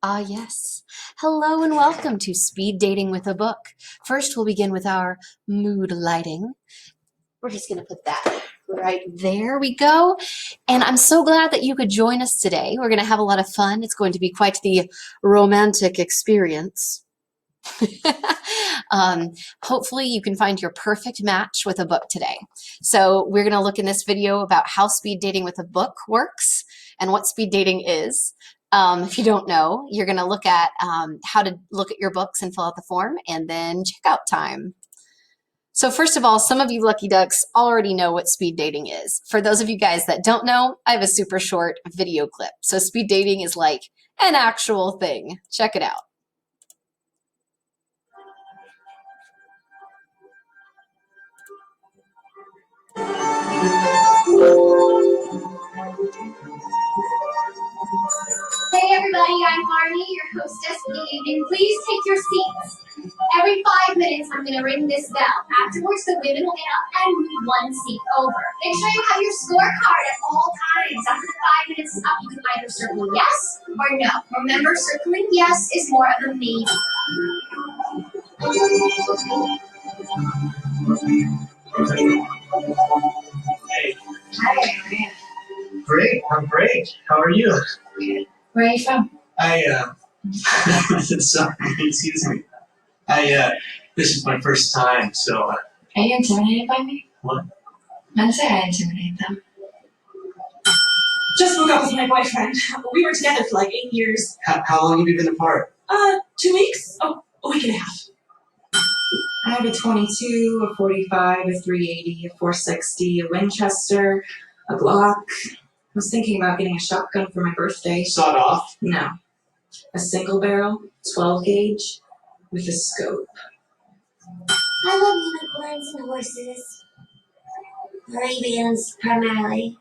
Yes. Hello and welcome to Speed Dating with a Book. First, we'll begin with our mood lighting. We're just going to put that right there. We go. And I'm so glad that you could join us today. We're going to have a lot of fun. It's going to be quite the romantic experience. Hopefully you can find your perfect match with a book today. So we're going to look in this video about how speed dating with a book works and what speed dating is. If you don't know, you're going to look at how to look at your books and fill out the form, and then checkout time. So first of all, some of you lucky ducks already know what speed dating is. For those of you guys that don't know, I have a super short video clip. So speed dating is like an actual thing. Check it out. Hey everybody, I'm Marnie, your hostess for the evening. Please take your seats. Every 5 minutes, I'm going to ring this bell. Afterwards, the women will get up and move one seat over. Make sure you have your scorecard at all times. After the 5 minutes is up, you can either circle yes or no. Remember, circling yes is more of a maybe. Hey. Hi. Great. I'm great. How are you? Where are you from? Sorry, excuse me. This is my first time, so. Are you intimidated by me? What? I'm sorry I intimidate them. Just broke up with my boyfriend. We were together for like 8 years. How long have you been apart? 2 weeks? Oh, a week and a half. I have a 22, a 45, a 380, a 460, a Winchester, a Glock. I was thinking about getting a shotgun for my birthday. Sawed off? No. A single barrel, 12 gauge, with a scope. I love unicorns and horses. Arabians, primarily.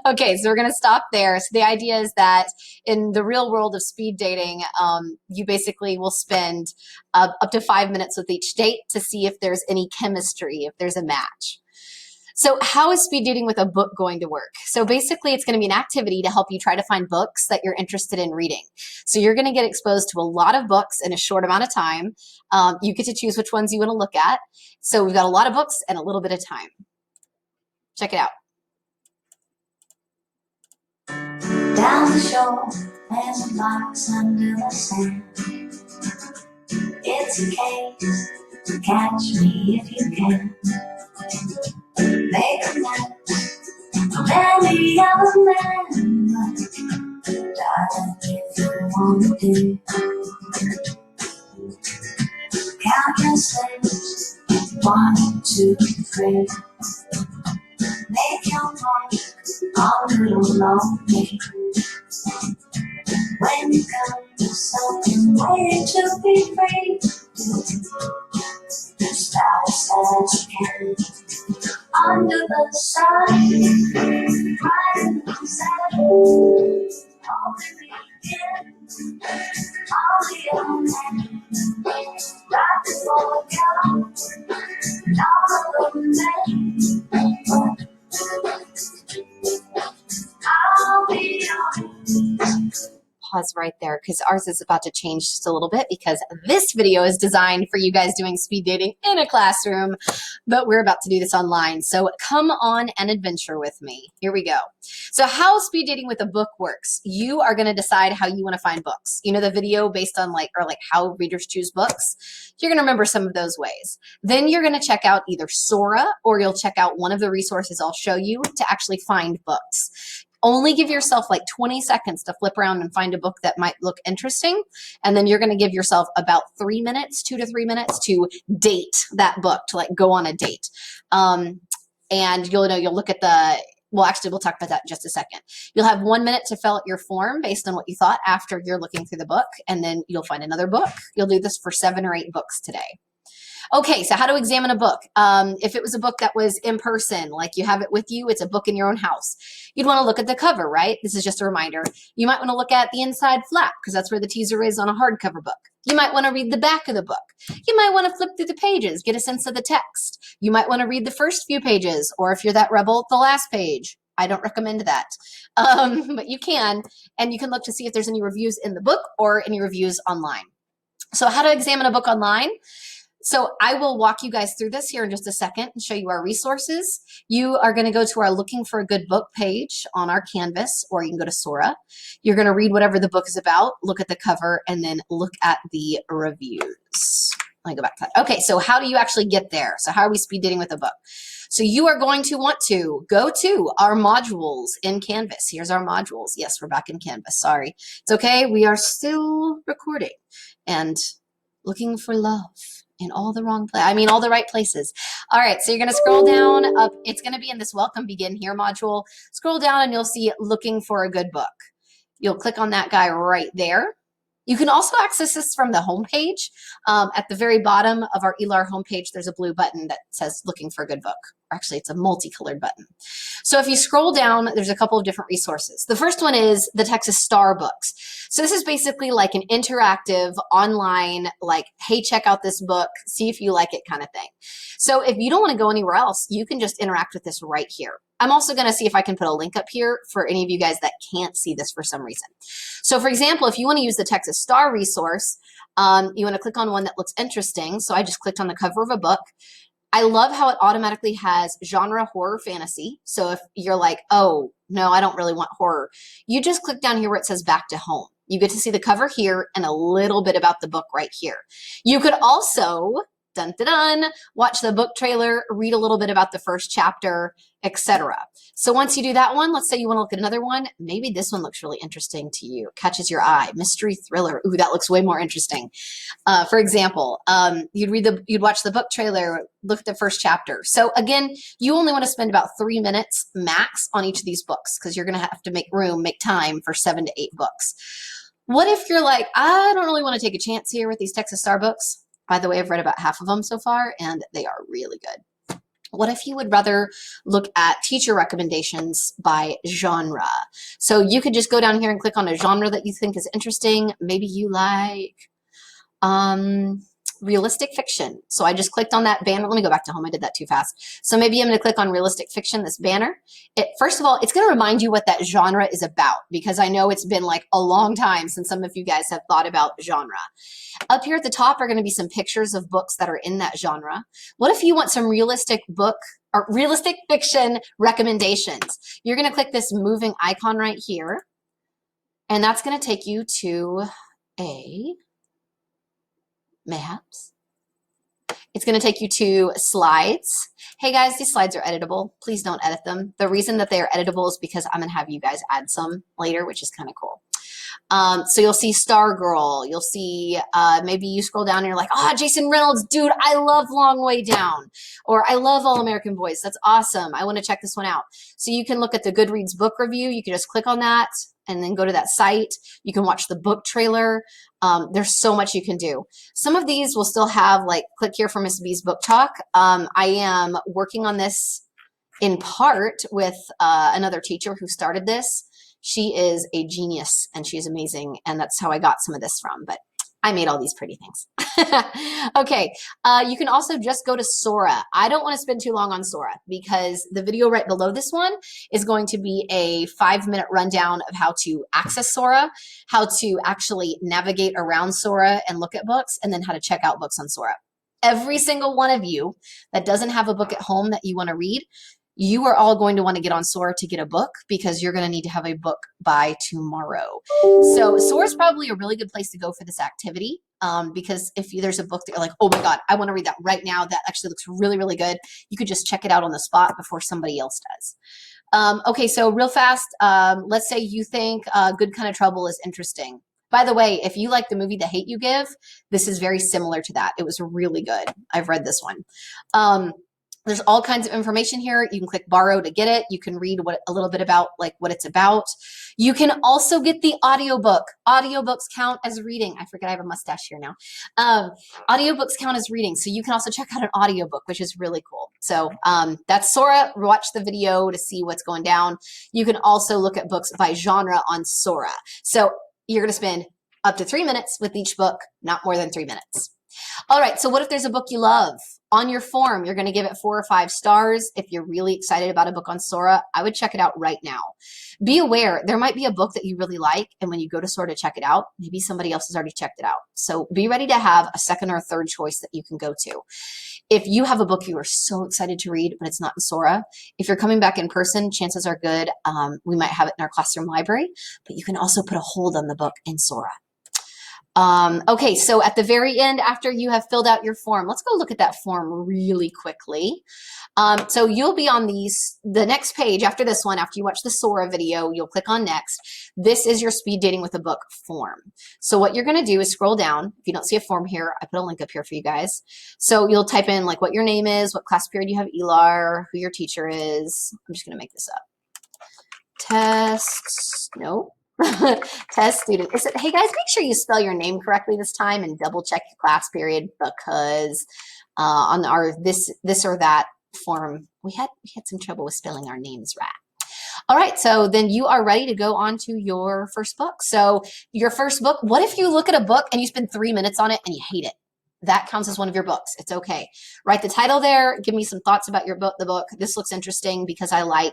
Okay, so we're going to stop there. So the idea is that in the real world of speed dating, you basically will spend up to 5 minutes with each date to see if there's any chemistry, if there's a match. So how is speed dating with a book going to work? So basically it's going to be an activity to help you try to find books that you're interested in reading. So you're going to get exposed to a lot of books in a short amount of time. You get to choose which ones you want to look at. So we've got a lot of books and a little bit of time. Check it out. Down the shore, there's a box under the sand. It's a case to catch me if you can. Make a match of any other man. But darling, if you want to count your steps, 1, 2, 3. Make your mark a little lonely. When you come to something way to be free, just as you can. Under the sun, rising from setting, only begin, only on hand. Right before we go, and all of the men. I'll be on. Pause right there because ours is about to change just a little bit because this video is designed for you guys doing speed dating in a classroom, but we're about to do this online. So come on and adventure with me. Here we go. So how speed dating with a book works. You are going to decide how you want to find books. You know, the video based on like how readers choose books. You're going to remember some of those ways. Then you're going to check out either Sora or you'll check out one of the resources I'll show you to actually find books. Only give yourself like 20 seconds to flip around and find a book that might look interesting. And then you're going to give yourself about 3 minutes, 2 to 3 minutes to date that book, to like go on a date. And you'll look at well, actually, we'll talk about that in just a second. You'll have 1 minute to fill out your form based on what you thought after you're looking through the book. And then you'll find another book. You'll do this for 7 or 8 books today. Okay, so how to examine a book. If it was a book that was in person, like you have it with you, it's a book in your own house. You'd want to look at the cover, right? This is just a reminder. You might want to look at the inside flap because that's where the teaser is on a hardcover book. You might want to read the back of the book. You might want to flip through the pages, get a sense of the text. You might want to read the first few pages, or if you're that rebel, the last page. I don't recommend that, but you can, and you can look to see if there's any reviews in the book or any reviews online. So how to examine a book online. So I will walk you guys through this here in just a second and show you our resources. You are going to go to our looking for a good book page on our Canvas, or you can go to Sora. You're going to read whatever the book is about, look at the cover, and then look at the reviews. Let me go back to that. Okay, so how do you actually get there? So how are we speed dating with a book? So you are going to want to go to our modules in Canvas. Here's our modules. Yes, we're back in Canvas. Sorry. It's okay. We are still recording and looking for love in all the all the right places. All right, so you're going to scroll down up. It's going to be in this Welcome Begin Here module. Scroll down and you'll see Looking for a Good Book. You'll click on that guy right there. You can also access this from the homepage. At the very bottom of our ELAR homepage, there's a blue button that says Looking for a Good Book. Actually, it's a multicolored button. So if you scroll down, there's a couple of different resources. The first one is the Texas Star Books. So this is basically like an interactive online, like, hey, check out this book, see if you like it kind of thing. So if you don't want to go anywhere else, you can just interact with this right here. I'm also going to see if I can put a link up here for any of you guys that can't see this for some reason. So for example, if you want to use the Texas Star resource, you want to click on one that looks interesting. So I just clicked on the cover of a book. I love how it automatically has genre horror fantasy. So if you're like, oh, no, I don't really want horror, you just click down here where it says back to home. You get to see the cover here and a little bit about the book right here. You could also, dun, dun, dun, watch the book trailer, read a little bit about the first chapter, etc. So once you do that one, let's say you want to look at another one. Maybe this one looks really interesting to you, catches your eye, mystery thriller. Ooh, that looks way more interesting. For example, you'd watch the book trailer, look at the first chapter. So again, you only want to spend about 3 minutes max on each of these books because you're going to have to make room, make time for 7 to 8 books. What if you're like, I don't really want to take a chance here with these Texas Star books? By the way, I've read about half of them so far, and they are really good. What if you would rather look at teacher recommendations by genre? So you could just go down here and click on a genre that you think is interesting. Maybe you like realistic fiction. So I just clicked on that banner. Let me go back to home. I did that too fast. So maybe I'm going to click on realistic fiction, this banner. First of all, it's going to remind you what that genre is about, because I know it's been like a long time since some of you guys have thought about genre. Up here at the top are going to be some pictures of books that are in that genre. What if you want some realistic book or realistic fiction recommendations? You're going to click this moving icon right here, and that's going to take you to Mayhaps. It's going to take you to slides. Hey guys, these slides are editable. Please don't edit them. The reason that they are editable is because I'm going to have you guys add some later, which is kind of cool. So you'll see Stargirl. You'll see, maybe you scroll down and you're like, oh, Jason Reynolds, dude, I love Long Way Down. Or I love All American Boys. That's awesome. I want to check this one out. So you can look at the Goodreads book review. You can just click on that and then go to that site. You can watch the book trailer. There's so much you can do. Some of these will still have, like, click here for Miss B's book talk. I am working on this in part with another teacher who started this. She is a genius and she's amazing, and that's how I got some of this from, but I made all these pretty things. Okay, you can also just go to Sora. I don't want to spend too long on Sora because the video right below this one is going to be a 5-minute rundown of how to access Sora, how to actually navigate around Sora and look at books, and then how to check out books on Sora. Every single one of you that doesn't have a book at home that you want to read, you are all going to want to get on Sora to get a book because you're going to need to have a book by tomorrow. So Sora is probably a really good place to go for this activity because if there's a book that you're like, oh my God, I want to read that right now, that actually looks really, really good, you could just check it out on the spot before somebody else does. Okay, so real fast, let's say you think Good Kind of Trouble is interesting. By the way, if you like the movie The Hate U Give, this is very similar to that. It was really good. I've read this one. There's all kinds of information here. You can click borrow to get it. You can read a little bit about like what it's about. You can also get the audiobook. Audiobooks count as reading. I forget I have a mustache here now. Audiobooks count as reading. So you can also check out an audiobook, which is really cool. So that's Sora. Watch the video to see what's going down. You can also look at books by genre on Sora. So you're going to spend up to 3 minutes with each book, not more than 3 minutes. All right, so what if there's a book you love? On your form, you're going to give it 4 or 5 stars. If you're really excited about a book on Sora, I would check it out right now. Be aware, there might be a book that you really like, and when you go to Sora to check it out, maybe somebody else has already checked it out. So be ready to have a second or third choice that you can go to. If you have a book you are so excited to read, but it's not in Sora, if you're coming back in person, chances are good we might have it in our classroom library, but you can also put a hold on the book in Sora. Okay, so at the very end, after you have filled out your form, let's go look at that form really quickly. So you'll be on the next page after this one, after you watch the Sora video, you'll click on next. This is your speed dating with a book form. So what you're going to do is scroll down. If you don't see a form here, I put a link up here for you guys. So you'll type in like what your name is, what class period you have ELAR, who your teacher is. I'm just going to make this up. Test student. Is it, hey guys, make sure you spell your name correctly this time and double check your class period, because on our this or that form, we had some trouble with spelling our names right. All right, so then you are ready to go on to your first book. So your first book, what if you look at a book and you spend 3 minutes on it and you hate it? That counts as one of your books. It's okay. Write the title there. Give me some thoughts about your book. The book. This looks interesting because I like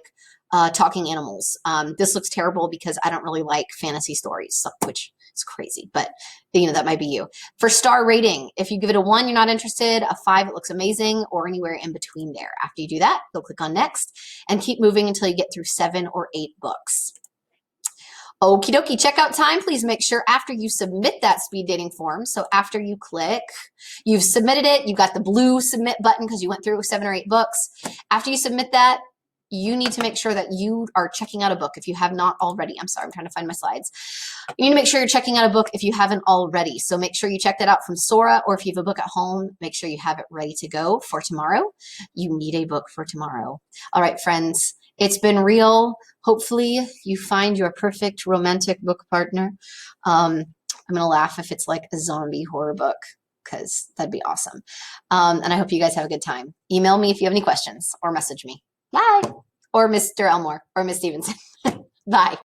talking animals. This looks terrible because I don't really like fantasy stories, which is crazy, but you know, that might be you. For star rating, if you give it a 1, you're not interested, a 5, it looks amazing, or anywhere in between there. After you do that, go click on next and keep moving until you get through 7 or 8 books. Okie dokie, checkout time. Please make sure after you submit that speed dating form, so after you click, you've submitted it, you've got the blue submit button because you went through 7 or 8 books. After you submit that, you need to make sure that you are checking out a book if you have not already. I'm sorry, I'm trying to find my slides. You need to make sure you're checking out a book if you haven't already. So make sure you check that out from Sora, or if you have a book at home, make sure you have it ready to go for tomorrow. You need a book for tomorrow. All right, friends, it's been real. Hopefully you find your perfect romantic book partner. I'm gonna laugh if it's like a zombie horror book, because that'd be awesome. And I hope you guys have a good time. Email me if you have any questions or message me. Bye. Or Mr. Elmore or Miss Stevenson. Bye.